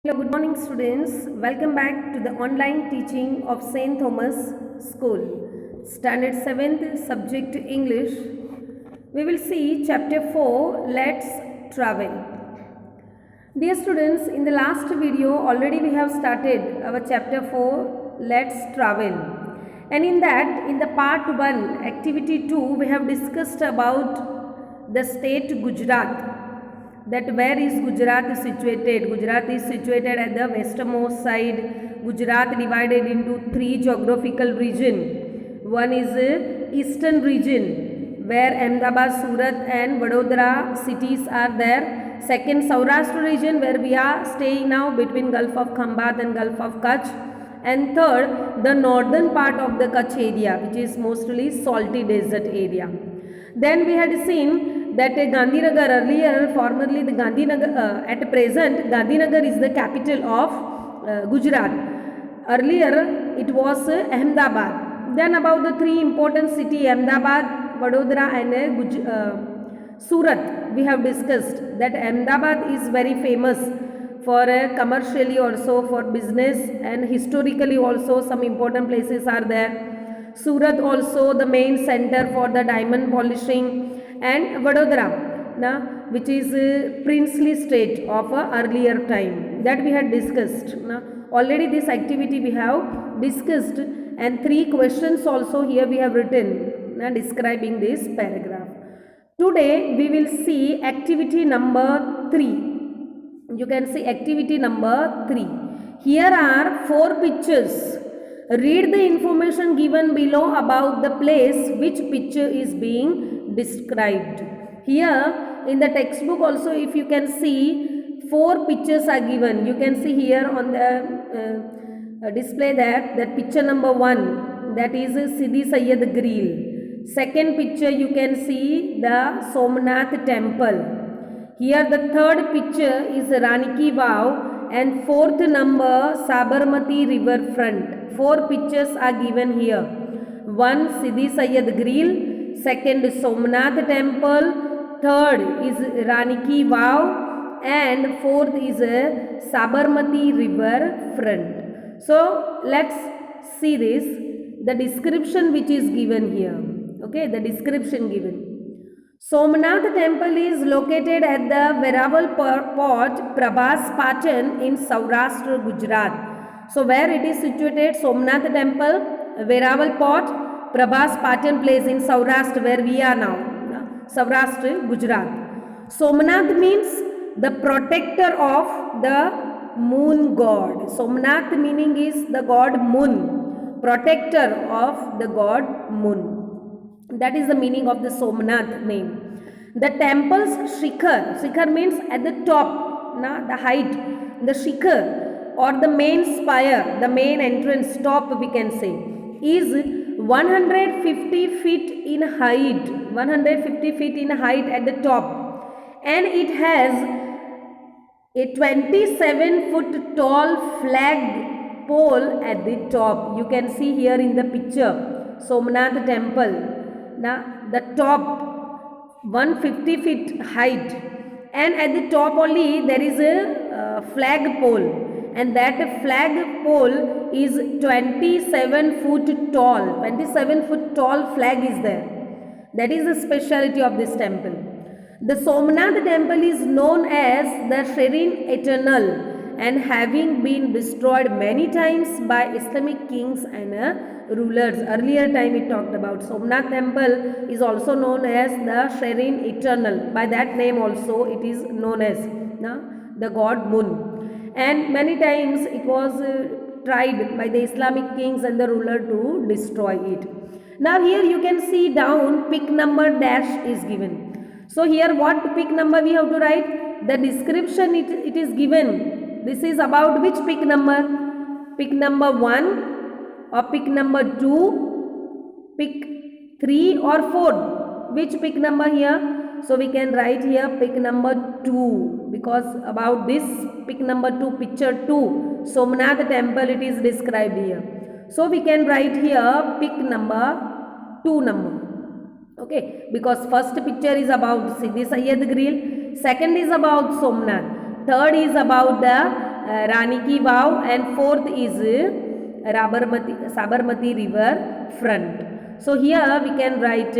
Hello, good morning, students. Welcome back to the online teaching of St. Thomas School. Standard 7th, subject English. We will see chapter 4, Let's Travel. Dear students, in the last video, already we have started our chapter 4, Let's Travel. And in that, in the part 1, activity 2, we have discussed about the state Gujarat. That where is Gujarat situated? Gujarat is situated at the westernmost side. Gujarat divided into 3 geographical region. One is eastern region where Ahmedabad, Surat and Vadodara cities are there. Second, Saurashtra region where we are staying now between Gulf of Khambat and Gulf of Kutch. And third, the northern part of the Kutch area, which is mostly salty desert area. Then we had seen that Gandhinagar earlier, formerly the Gandhinagar, at present Gandhinagar is the capital of Gujarat. Earlier it was Ahmedabad. Then about the 3 important city, Ahmedabad, Vadodara and Surat, we have discussed that Ahmedabad is very famous for commercially also, for business, and historically also some important places are there. Surat also the main center for the diamond polishing, and Vadodara, which is a princely state of a earlier time, that we had discussed. Already this activity we have discussed, and 3 questions also here we have written describing this paragraph. Today we will see activity number 3. You can see activity number 3. Here are 4 pictures. Read the information given below about the place which picture is being described. Here in the textbook also, if you can see, 4 pictures are given. You can see here on the display that picture number 1, that is Siddhi Sayyad Grill. Second picture you can see the Somnath temple. Here the third picture is Rani Ki Vav, and fourth number Sabarmati river front. 4 pictures are given here. One Siddhi Sayyad Grill, second Somnath temple, third is Rani Ki Vav, and fourth is Sabarmati river front. So let's see this, the description which is given here. Okay, the description given. Somnath temple is located at the Verawal Port, Prabhas Patan in Saurashtra, Gujarat. So where it is situated? Somnath temple, Verawal Port, Prabhas Patan place in Saurashtra, where we are now, Saurashtra, Gujarat. Somnath means the protector of the moon god. Somnath meaning is the god moon, protector of the god moon. That is the meaning of the Somnath name. The temple's shikhar means at the top, the height, the shikhar or the main spire, the main entrance top we can say, is 150 feet in height, 150 feet in height at the top, and it has a 27-foot tall flag pole at the top. You can see here in the picture, Somnath temple. Now the top 150 feet height, and at the top only there is a flag pole, and that flag pole is 27 foot tall. 27 foot tall flag is there. That is the speciality of this temple. The Somnath temple is known as the Shireen Eternal, and having been destroyed many times by Islamic kings and rulers. Earlier time it talked about Somnath temple is also known as the Shireen Eternal. By that name also it is known as the god moon. And many times it was tried by the Islamic kings and the ruler to destroy it. Now here you can see down pic number dash is given. So here what pic number we have to write? The description it is given. This is about which pic number? Pic number 1 or pic number 2, pic 3 or 4? Which pic number here? So we can write here pic number 2, because about this pic number 2, picture 2, Somnath temple it is described here. So we can write here pic number 2 number. Okay, because first picture is about Siddhi Sayyad Grill, second is about Somnath, third is about the Rani Ki Vav, and fourth is Sabarmati river front. So here we can write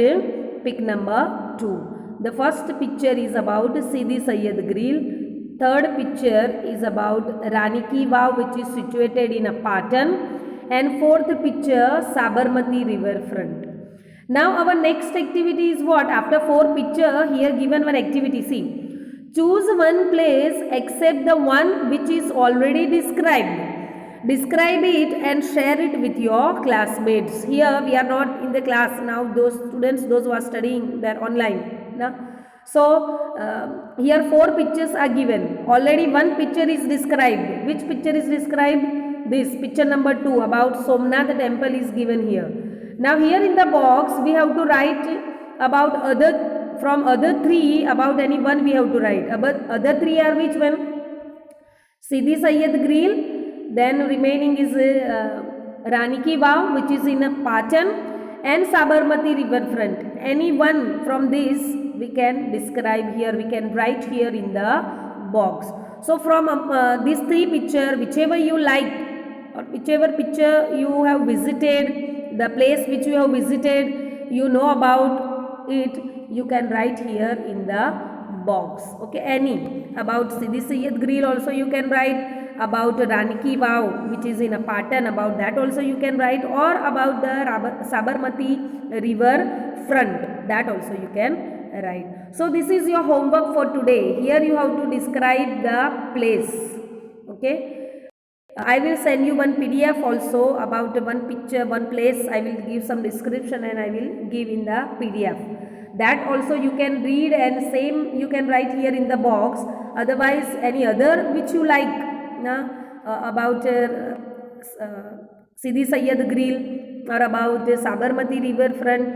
pic number 2. The first picture is about Sidi Syed Grill. Third picture is about Rani Ki Vav, which is situated in a Patan. And fourth picture, Sabarmati river front. Now our next activity is what? After 4 picture, here given one activity. See. Choose one place except the one which is already described. Describe it and share it with your classmates. Here we are not in the class now. Those students, those who are studying, they are online. Now, so here 4 pictures are given. Already one picture is described. Which picture is described? This picture number 2 about Somnath temple is given here. Now here in the box we have to write about from other 3 about any one we have to write. Other 3 are which one? Sidi Syed Grill, then remaining is Rani Ki Vav, which is in a Patan, and Sabarmati river front. Any one from this we can describe here, we can write here in the box. So from these 3 picture, whichever you like or whichever picture you have visited, the place which you have visited, you know about it, you can write here in the box. Okay, any about Sidi Syed Grill also you can write, about Rani Ki Vav which is in a Patan, about that also you can write, or about the Sabarmati river front, that also you can write. So this is your homework for today. Here you have to describe the place. Okay, I will send you one PDF also about one picture, one place. I will give some description and I will give in the PDF. That also you can read and same you can write here in the box. Otherwise any other which you like about Sidi Syed Grill or about Sabarmati river front,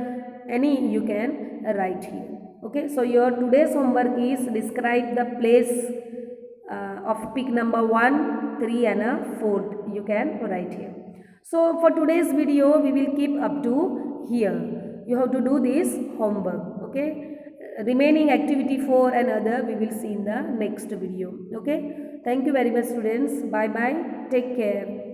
any you can write here. Okay, so your today's homework is describe the place of pic number 1, 3 and 4 you can write here. So for today's video we will keep up to here. You have to do this homework. Okay, remaining activity 4 and other we will see in the next video. Okay, thank you very much students. Bye bye, take care.